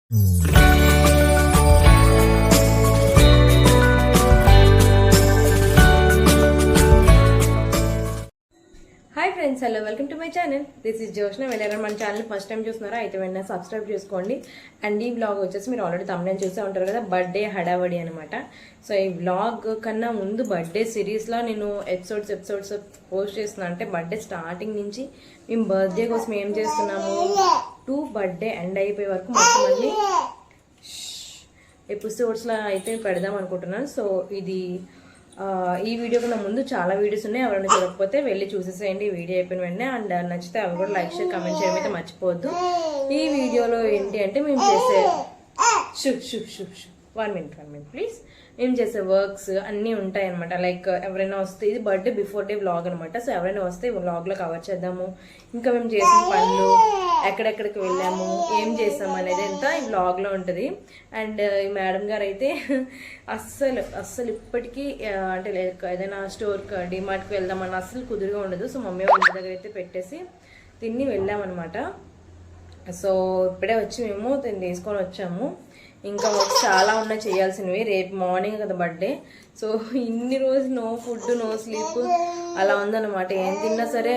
Hi friends, hello, welcome to my channel. This is Joshna. వెళ్ళారా మన channel first time చూస్తున్నారా అయితే వెంటనే సబ్స్క్రైబ్ చేసుకోండి. అండ్ ఈ వ్లాగ్ వచ్చేసి మీరు ఆల్రెడీ తమిళ చూసే ఉంటారు కదా, బర్త్డే హడావడి అనమాట. సో ఈ వ్లాగ్ కన్నా ముందు బర్త్డే సిరీస్లో నేను ఎపిసోడ్స్ పోస్ట్ చేస్తున్నాను. అంటే బర్త్డే స్టార్టింగ్ నుంచి మేము బర్త్డే కోసం ఏం చేస్తున్నాము టు బర్త్డే ఎండ్ అయిపోయే వరకు మొత్తం అన్ని ఎపిసోడ్స్లో అయితే పెడదాం అనుకుంటున్నాను. సో ఇది ఈ వీడియో కన్నా ముందు చాలా వీడియోస్ ఉన్నాయి. ఎవరైనా చూడకపోతే వెళ్ళి చూసేసేయండి ఈ వీడియో అయిపోయిన వెంటనే. అండ్ నచ్చితే అవి కూడా లైక్ షేర్ కామెంట్ చేయడం అయితే మర్చిపోవద్దు. ఈ వీడియోలో ఏంటి అంటే మేము చేసే 1 minute ప్లీజ్. మేము చేసే వర్క్స్ అన్నీ ఉంటాయి అనమాట. లైక్ ఎవరైనా వస్తే, ఇది బర్త్డే బిఫోర్ డే వ్లాగ్ అనమాట. సో ఎవరైనా వస్తే వ్లాగ్లో కవర్ చేద్దాము. ఇంకా మేము చేసిన పనులు, ఎక్కడెక్కడికి వెళ్ళాము, ఏం చేసాము అనేది అంతా ఈ వ్లాగ్లో ఉంటుంది. అండ్ ఈ మేడం గారు అయితే అస్సలు ఇప్పటికీ అంటే ఏదైనా స్టోర్కి డిమార్ట్కి వెళ్దామని అస్సలు కుదురుగా ఉండదు. సో మమ్మీ వాళ్ళ దగ్గర అయితే పెట్టేసి తిని వెళ్ళామన్నమాట. సో ఇప్పుడే వచ్చి మేము తిని తీసుకొని వచ్చాము. ఇంకా చాలా ఉన్నాయి చేయాల్సినవి. రేపు మార్నింగ్ కదా బర్త్డే. సో ఇన్ని రోజు నో ఫుడ్ నో స్లీప్ అలా ఉందన్నమాట. ఏం తిన్నా సరే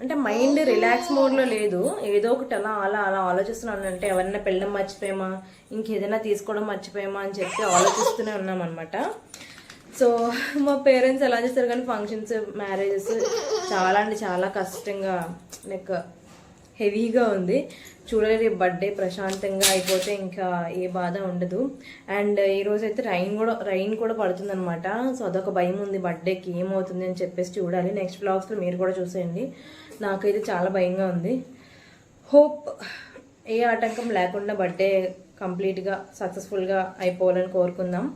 అంటే మైండ్ రిలాక్స్ మోడ్లో లేదు. ఏదో ఒకటి అలా ఆలోచిస్తున్నాను. అంటే ఎవరైనా పెళ్ళడం మర్చిపోయామా, ఇంకేదైనా తీసుకోవడం మర్చిపోయామా అని చెప్పి ఆలోచిస్తూనే ఉన్నామన్నమాట. సో మా పేరెంట్స్ ఎలా చేస్తారు కానీ ఫంక్షన్స్, మ్యారేజెస్ చాలా అంటే చాలా కష్టంగా, లైక్ హెవీగా ఉంది. చూడలేదు, రేపు బర్త్డే ప్రశాంతంగా అయిపోతే ఇంకా ఏ బాధ ఉండదు. అండ్ ఈరోజు అయితే రైన్ కూడా పడుతుంది అనమాట. సో అదొక భయం ఉంది, బర్త్డేకి ఏమవుతుంది అని చెప్పేసి చూడాలి. నెక్స్ట్ వ్లాగ్స్లో మీరు కూడా చూసేయండి. నాకైతే చాలా భయంగా ఉంది. హోప్ ఏ ఆటంకం లేకుండా బర్త్డే కంప్లీట్గా సక్సెస్ఫుల్గా అయిపోవాలని కోరుకుందాం.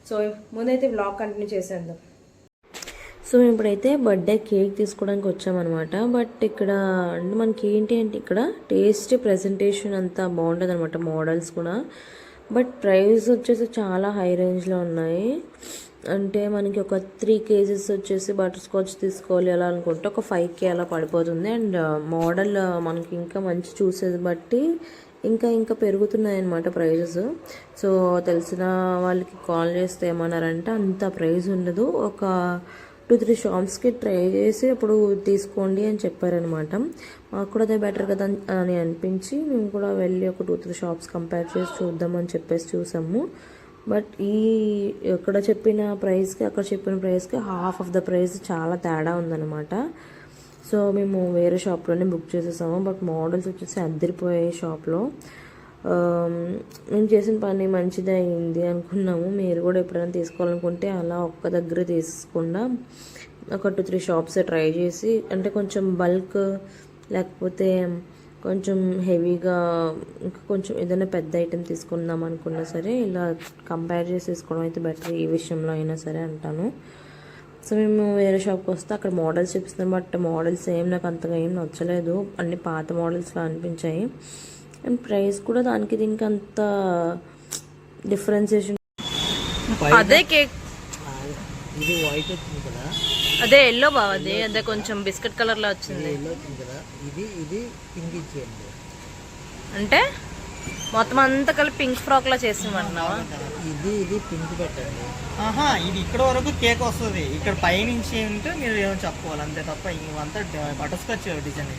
సో ముందైతే వ్లాగ్ కంటిన్యూ చేసేద్దాం. సో ఇప్పుడైతే బర్త్డే కేక్ తీసుకోవడానికి వచ్చామన్నమాట. బట్ ఇక్కడ అంటే మనకి ఏంటి అంటే ఇక్కడ టేస్ట్, ప్రెజెంటేషన్ అంతా బాగుంటుంది అనమాట, మోడల్స్ కూడా. బట్ ప్రైస్ వచ్చేసి చాలా హై రేంజ్లో ఉన్నాయి. అంటే మనకి ఒక 3 kgs వచ్చేసి బటర్ స్కాచ్ తీసుకోవాలి అలా అనుకుంటే ఒక 5K అలా పడిపోతుంది. అండ్ మోడల్ మనకి ఇంకా మంచి చూసేది బట్టి ఇంకా పెరుగుతున్నాయి అన్నమాట ప్రైజెస్. సో తెలిసిన వాళ్ళకి కాల్ చేస్తే ఏమన్నారంటే అంత ప్రైస్ ఉండదు, ఒక 2-3 షాప్స్కి ట్రై చేసి అప్పుడు తీసుకోండి అని చెప్పారనమాట. మాకు కూడా అదే బెటర్ కదా అని అనిపించి మేము కూడా వెళ్ళి ఒక 2-3 షాప్స్ కంపేర్ చేసి చూద్దామని చెప్పేసి చూసాము. బట్ ఇక్కడ చెప్పిన ప్రైస్కి అక్కడ చెప్పిన ప్రైస్కి హాఫ్ ఆఫ్ ద ప్రైస్ చాలా తేడా ఉందన్నమాట. సో మేము వేరే షాప్లోనే బుక్ చేసేసాము. బట్ మోడల్స్ వచ్చేసి అద్దరిపోయాయి షాప్లో. మేము చేసిన పని మంచిదే అయింది అనుకున్నాము. మీరు కూడా ఎప్పుడైనా తీసుకోవాలనుకుంటే అలా ఒక్క దగ్గర తీసుకుండా ఒక 2-3 షాప్స్ ట్రై చేసి, అంటే కొంచెం బల్క్ లేకపోతే కొంచెం హెవీగా ఇంకా కొంచెం ఏదైనా పెద్ద ఐటెం తీసుకుందాం అనుకున్నా సరే ఇలా కంపేర్ చేసి తీసుకోవడం అయితే బెటర్ ఈ విషయంలో అయినా సరే అంటాను. సో మేము వేరే షాప్కి వస్తే అక్కడ మోడల్స్ చూపిస్తాం. బట్ మోడల్స్ నాకు అంతగా ఏం నచ్చలేదు, అన్ని పాత మోడల్స్లో అనిపించాయి. అండ్ ప్రైస్ కూడా దానికి దీనికి అంత డిఫరెన్సియేషన్. అదే కేక్, ఇది వైట్ వచ్చింది కదా, అదే ఎల్లో బాగా, అదే కొంచెం బిస్కెట్ కలర్ లో వచ్చింది. ఇది పింక్ ఇచ్చేయండి. అంటే మొత్తం అంతా కలిపి పింక్ ఫ్రాక్ లా చేసినట్టున్నావా? ఇది పింక్ పెట్టండి. ఇది ఇక్కడ వరకు కేక్ వస్తుంది. ఇక్కడ పైనుంచి ఉంటే మీరు ఏమో చెప్పుకోవాలి అంతే తప్ప ఇంకంతా బటర్ స్కాచ్ డిజైన్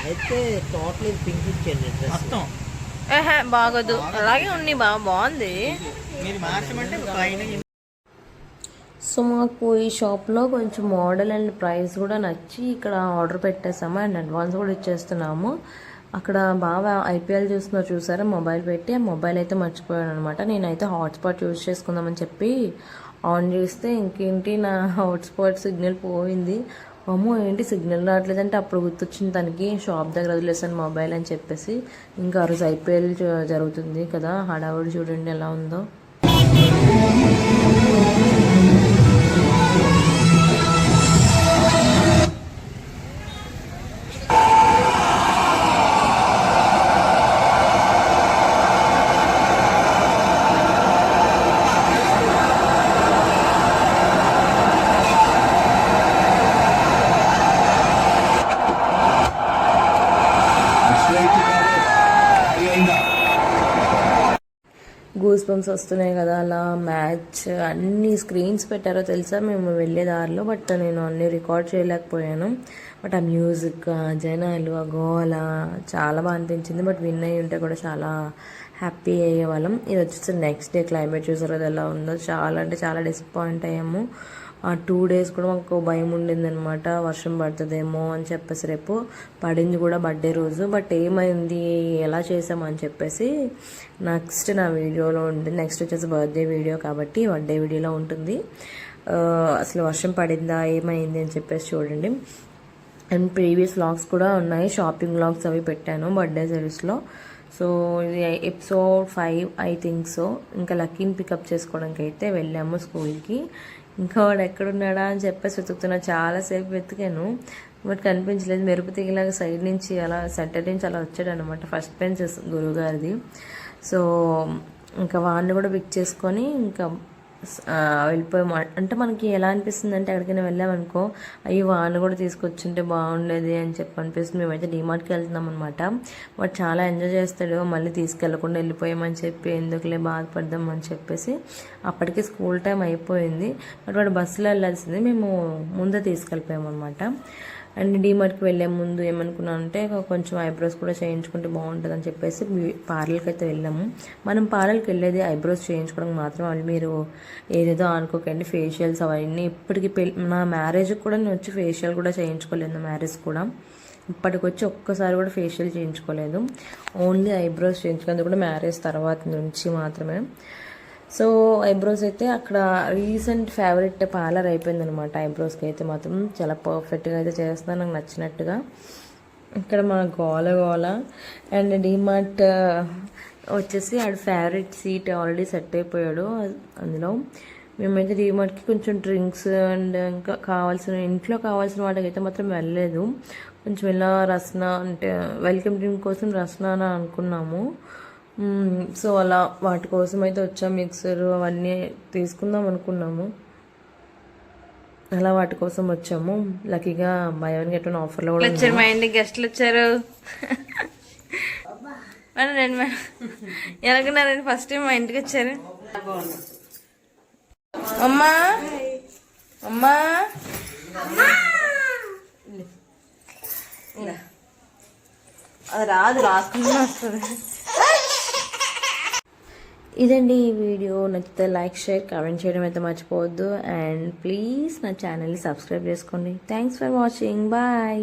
అయితే టోటల్ పింక్ ఇచ్చేయండి మొత్తం. బాగోదు, అలాగే ఉంది, బాగుంది. మీరు మార్చమంటే పైన. సో మాకు ఈ షాప్లో కొంచెం మోడల్ అండ్ ప్రైస్ కూడా నచ్చి ఇక్కడ ఆర్డర్ పెట్టేసాము. అండ్ అడ్వాన్స్ కూడా ఇచ్చేస్తున్నాము. అక్కడ బాగా IPL చూసారా, మొబైల్ పెట్టి. ఆ మొబైల్ అయితే మర్చిపోయాను అనమాట. నేనైతే హాట్స్పాట్ యూజ్ చేసుకుందామని చెప్పి ఆన్ చేస్తే ఇంకేంటి నా హాట్స్పాట్ సిగ్నల్ పోయింది. అమ్మో ఏంటి సిగ్నల్ రావట్లేదంటే అప్పుడు గుర్తొచ్చింది తనకి షాప్ దగ్గర వదిలేసాను మొబైల్ అని చెప్పేసి. ఇంకా ఆ రోజు IPL జరుగుతుంది కదా, హడావుడి చూడండి ఎలా ఉందో. గూస్ బంప్స్ వస్తున్నాయి కదా, అలా మ్యాచ్ అన్ని స్క్రీన్స్ పెట్టారో తెలుసా మేము వెళ్ళే దారిలో. బట్ నేను అన్ని రికార్డ్ చేయలేకపోయాను. బట్ ఆ మ్యూజిక్, ఆ జనాలు, ఆ గోల చాలా బాగా అనిపించింది. బట్ విన్ అయ్యి ఉంటే కూడా చాలా హ్యాపీ అయ్యేవాళ్ళం. ఇది వచ్చేసి నెక్స్ట్ డే క్లైమేట్ చూసారు కదా ఎలా ఉందో, చాలా అంటే చాలా డిసప్పాయింట్ అయ్యాము. ఆ 2 days కూడా మాకు భయం ఉండిందనమాట, వర్షం పడుతుందేమో అని చెప్పేసి. రేపు పడింది కూడా బర్త్డే రోజు. బట్ ఏమైంది, ఎలా చేసామని చెప్పేసి నెక్స్ట్ నా వీడియోలో ఉంటుంది. నెక్స్ట్ వచ్చేసి బర్త్డే వీడియో కాబట్టి బర్త్డే వీడియోలో ఉంటుంది. అసలు వర్షం పడిందా ఏమైంది అని చెప్పేసి చూడండి. అండ్ ప్రీవియస్ వ్లాగ్స్ కూడా ఉన్నాయి, షాపింగ్ వ్లాగ్స్ అవి పెట్టాను బర్త్డే సిరీస్లో. సో ఇది ఎపిసోడ్ 5 ఐ థింక్ సో. ఇంకా లక్కీని పికప్ చేసుకోవడానికి అయితే వెళ్ళాము స్కూల్కి. ఇంకా వాడు ఎక్కడున్నాడా అని చెప్పేసి వెతుకుతున్నా, చాలాసేపు వెతికాను బట్ కనిపించలేదు. మెరుపు తీగలాగా సైడ్ నుంచి అలా సెంటర్ నుంచి అలా వచ్చాడు అనమాట, ఫస్ట్ బెంచ్ గురువు గారిది. సో ఇంకా వాడిని కూడా పిక్ చేసుకొని ఇంకా వెళ్ళిపోయాం. అంటే మనకి ఎలా అనిపిస్తుంది అంటే ఎక్కడికైనా వెళ్ళామనుకో, అయ్యి వాడిని కూడా తీసుకొచ్చుంటే బాగుండేది అని చెప్పి అనిపిస్తుంది. మేమైతే డీమార్ట్కి వెళ్తున్నాం అనమాట. వాడు చాలా ఎంజాయ్ చేస్తాడు, మళ్ళీ తీసుకెళ్లకుండా వెళ్ళిపోయామని చెప్పి ఎందుకులే బాధపడదాం అని చెప్పేసి అప్పటికి స్కూల్ టైం అయిపోయింది. బట్ వాడు బస్సులో వెళ్ళాల్సింది, మేము ముందే తీసుకెళ్ళిపోయాం అనమాట. అండ్ డీమార్ట్కి వెళ్ళే ముందు ఏమనుకున్నానంటే కొంచెం ఐబ్రోస్ కూడా చేయించుకుంటే బాగుంటుంది అని చెప్పేసి పార్లర్కి అయితే వెళ్ళాము. మనం పార్లర్కి వెళ్ళేది ఐబ్రోస్ చేయించుకోవడానికి మాత్రం. వాళ్ళు మీరు ఏదేదో అనుకోకండి, ఫేషియల్స్ అవన్నీ ఇప్పటికి నా మ్యారేజ్కి కూడా నేను వచ్చి ఫేషియల్ కూడా చేయించుకోలేదు. నా మ్యారేజ్ కూడా ఇప్పటికి వచ్చి ఒక్కసారి కూడా ఫేషియల్ చేయించుకోలేదు, ఓన్లీ ఐబ్రోస్ చేయించుకునేది కూడా మ్యారేజ్ తర్వాత నుంచి మాత్రమే. సో ఐబ్రోస్ అయితే అక్కడ రీసెంట్ ఫేవరెట్ పార్లర్ అయిపోయింది అనమాట. ఐబ్రోస్కి అయితే మాత్రం చాలా పర్ఫెక్ట్గా అయితే చేస్తున్నాను, నాకు నచ్చినట్టుగా. ఇక్కడ మా గోల. అండ్ డీమార్ట్ వచ్చేసి ఆడ ఫేవరెట్ సీట్ ఆల్రెడీ సెట్ అయిపోయాడు అందులో. మేమైతే డీమార్ట్కి కొంచెం డ్రింక్స్ అండ్ ఇంకా ఇంట్లో కావాల్సిన వాటికి అయితే మాత్రం వెళ్ళలేదు. కొంచెం ఇలా రస్నా అంటే వెల్కమ్ డ్రింక్ కోసం రస్నా అని అనుకున్నాము. సో అలా వాటి కోసం అయితే వచ్చాం. మిక్సర్ అవన్నీ తీసుకుందాం అనుకున్నాము, అలా వాటి కోసం వచ్చాము. లక్కీగా బై వన్ గెట్ వన్ ఆఫర్లో కూడా వచ్చారు. మా ఇంటికి గెస్ట్లు వచ్చారు. ఎలాగున్నారండి, ఫస్ట్ టైం మా ఇంటికి వచ్చారు. అమ్మా అమ్మా అది రాసుకుంటూ వస్తుంది. ఇదండి ఈ వీడియో. నచ్చితే లైక్, షేర్, కామెంట్ చేయడం అయితే మర్చిపోవద్దు. అండ్ ప్లీజ్ నా ఛానల్ని సబ్స్క్రైబ్ చేసుకోండి. Thanks for watching. బాయ్.